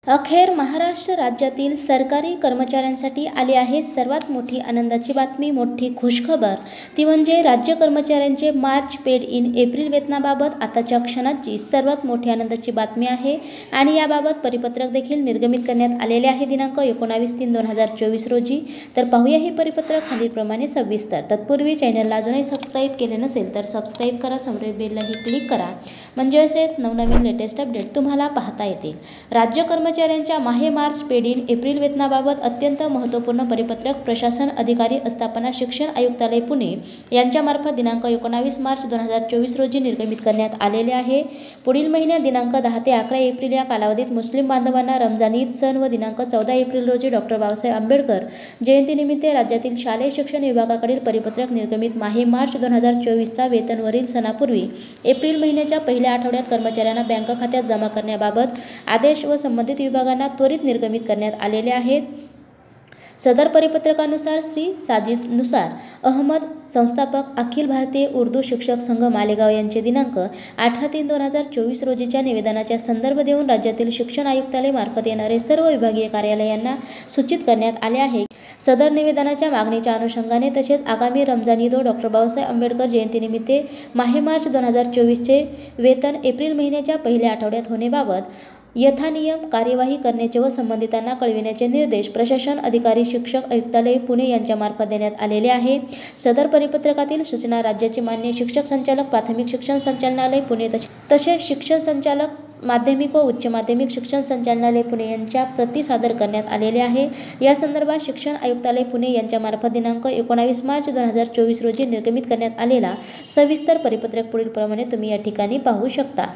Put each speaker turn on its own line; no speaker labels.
अखेर महाराष्ट्र राज्यातील सरकारी कर्मचाऱ्यांसाठी आली आहे सर्वात मोठी आनंदाची बातमी, मोठी खुशखबर. ती म्हणजे राज्य कर्मचाऱ्यांचे मार्च पेड इन एप्रिल वेतनाबाबत आताच्या क्षणाची सर्वात मोठी आनंदाची बातमी आहे आणि याबाबत परिपत्रक देखील निर्गमित करण्यात आलेले आहे दिनांक 19/3/2024 रोजी. तर पाहूया हे परिपत्रक खालीलप्रमाणे सविस्तर. तत्पूर्वी चॅनलला अजूनही सबस्क्राईब केले नसेल तर सबस्क्राईब करा, समोरील बेललाही क्लिक करा म्हणजे असेच नवनवीन लेटेस्ट अपडेट तुम्हाला पाहता येतील. राज्य कर्मचाऱ्यांच्या माहे मार्च पेड इन एप्रिल वेतनाबाबत अत्यंत महत्त्वपूर्ण परिपत्रक प्रशासन अधिकारी आस्थापना शिक्षण आयुक्तालय पुणे यांच्यामार्फत दिनांक 19 मार्च 2024 रोजी निर्गमित करण्यात आलेले आहे. पुढील महिन्यात दिनांक 10 ते 11 एप्रिल या कालावधीत मुस्लिम बांधवांना रमजान ईद सण व दिनांक 14 एप्रिल रोजी डॉक्टर बाबासाहेब आंबेडकर जयंतीनिमित्त राज्यातील शालेय शिक्षण विभागाकडील परिपत्रक निर्गमित माहे मार्च 2024चा वेतनवरील सणापूर्वी एप्रिल महिन्याच्या पहिल्या आठवड्यात कर्मचाऱ्यांना बँक खात्यात जमा करण्याबाबत आदेश व संबंधित विभागांना त्वरित निर्गमित करण्यात आलेले आहेत. सदर परिपत्रकानुसार श्री साजिद नुसार अहमद, संस्थापक अखिल भारतीय उर्दू शिक्षक संघ मालेगाव यांचे दिनांक 18/3/2024 रोजीच्या निवेदनाचा संदर्भ देऊन राज्यातील शिक्षण आयुक्तालय मार्फत येणारे सर्व विभागीय कार्यालयांना सूचित करण्यात आले आहे. सदर निवेदनाच्या मागणीच्या अनुषंगाने तसेच आगामी रमजान ईद व डॉक्टर बाबासाहेब आंबेडकर जयंतीनिमित्त माहे मार्च 2024चे वेतन एप्रिल महिन्याच्या पहिल्या आठवड्यात होण्याबाबत यथानियम कार्यवाही करण्याचे व संबंधितांना कळविण्याचे निर्देश प्रशासन अधिकारी शिक्षक आयुक्तालय पुणे यांच्यामार्फत देण्यात आलेले आहे. सदर परिपत्रकातील सूचना राज्याचे मान्य शिक्षक संचालक प्राथमिक शिक्षण संचालनालय पुणे तसेच शिक्षण संचालक माध्यमिक व उच्च माध्यमिक शिक्षण संचालनालय पुणे यांच्या प्रती सादर करण्यात आलेले आहे. या संदर्भात शिक्षण आयुक्तालय पुणे यांच्यामार्फत दिनांक 19 मार्च 2024 रोजी निर्गमित करण्यात आलेला सविस्तर परिपत्रक पुढीलप्रमाणे तुम्ही या ठिकाणी पाहू शकता.